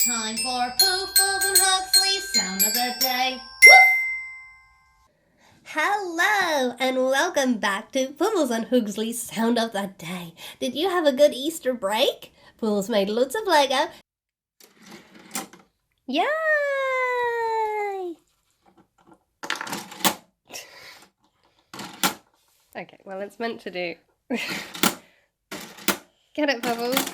Time for Puffles and Hugsley's Sound of the Day. Woof! Hello and welcome back to Puffles and Hugsley's Sound of the Day. Did you have a good Easter break? Puffles made loads of Lego. Yay! Okay, well it's meant to do. Get it, Puffles.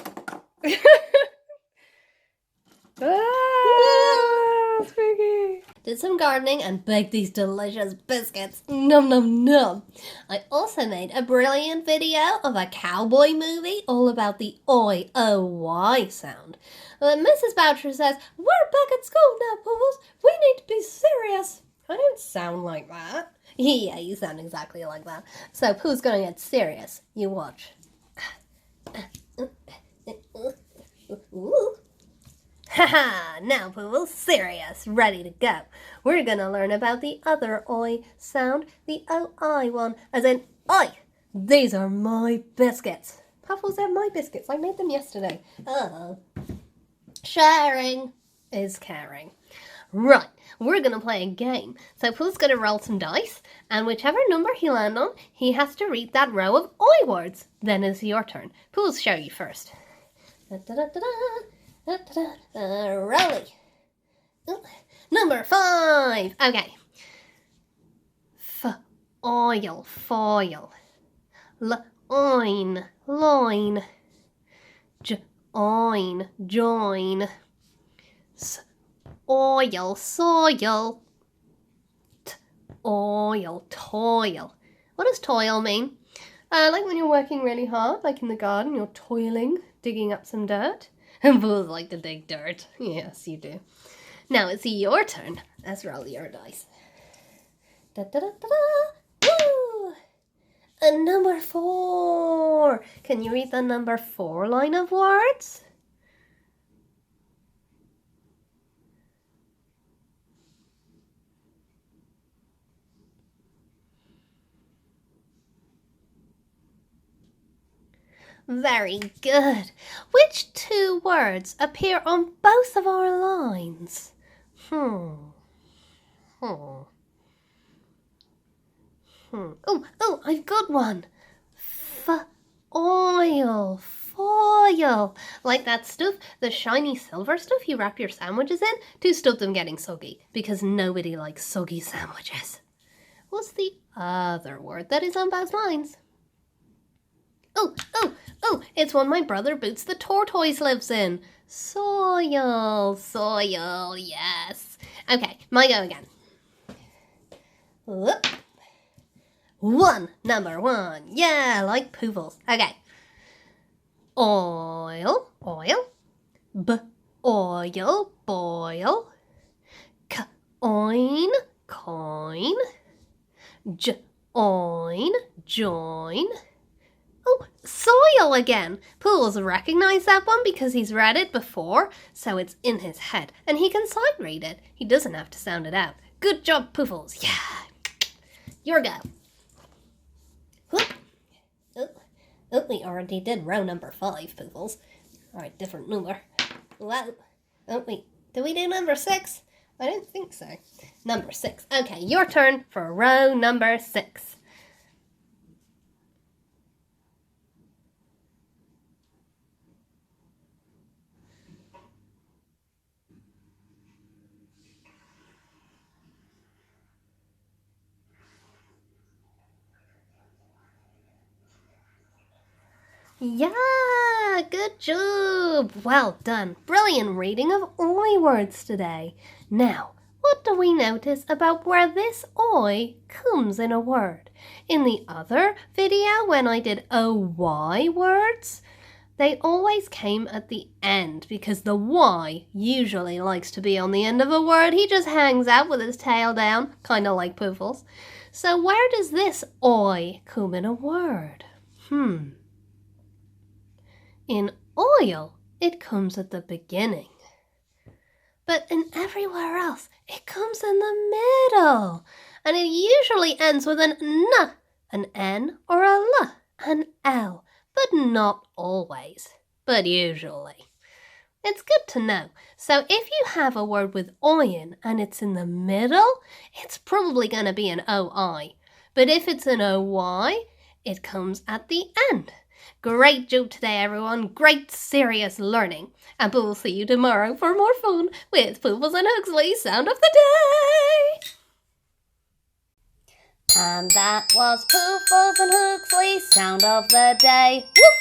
Ah, spooky. Did some gardening and baked these delicious biscuits. Num num num. I also made a brilliant video of a cowboy movie all about the oi-o-y sound. Mrs. Boucher says, "We're back at school now, Puffles. We need to be serious." I don't sound like that. Yeah, you sound exactly like that. So Pooh's gonna get serious. You watch. Haha, now Puffles, serious, ready to go. We're gonna learn about the other oi sound, the o-I one, as in oi. These are my biscuits. Puffles, they're my biscuits. I made them yesterday. Oh. Sharing is caring. Right, we're gonna play a game. So Puffles gonna roll some dice, and whichever number he lands on, he has to read that row of oi words. Then it's your turn. Puffles, show you first. Rolly. Number 5. Okay. Oil, foil. Loin, loin. Join, join. Oil, soil. Oil, toil. What does toil mean? Like when you're working really hard, like in the garden, you're toiling, digging up some dirt. And Puffles like to dig dirt. Yes, you do. Now it's your turn. Let's roll your dice. Woo! And number 4. Can you read the number 4 line of words? Very good. Which 2 words appear on both of our lines? Oh, I've got one. Oil, foil. Like that stuff, the shiny silver stuff you wrap your sandwiches in to stop them getting soggy, because nobody likes soggy sandwiches. What's the other word that is on both lines? Oh, it's one my brother Boots the tortoise lives in. Soil, soil, yes. Okay, my go again. Whoop. Number 1. Yeah, like Puffles. Okay. Oil, oil. Oil, boil. Coin, coin. Join, join. Oh, soil again. Puffles recognised that one because he's read it before, so it's in his head, and he can sight read it. He doesn't have to sound it out. Good job, Puffles. Yeah. Your go. Oh, we already did row number 5, Puffles. Alright, different number. Wow. Oh, wait. Did we do number 6? I don't think so. Number 6. Okay, your turn for row number 6. Yeah, good job. Well done. Brilliant reading of oi words today. Now, what do we notice about where this oi comes in a word? In the other video, when I did oy words, they always came at the end because the y usually likes to be on the end of a word. He just hangs out with his tail down, kind of like Puffles. So where does this oi come in a word? In oil, it comes at the beginning. But in everywhere else, it comes in the middle. And it usually ends with an n, an n, or a l, an l. But not always, but usually. It's good to know. So if you have a word with I in and it's in the middle, it's probably going to be an OI. But if it's an OY, it comes at the end. Great job today, everyone. Great serious learning. And we'll see you tomorrow for more fun with Puffles and Hugsley Sound of the Day. And that was Puffles and Hugsley Sound of the Day. Woof!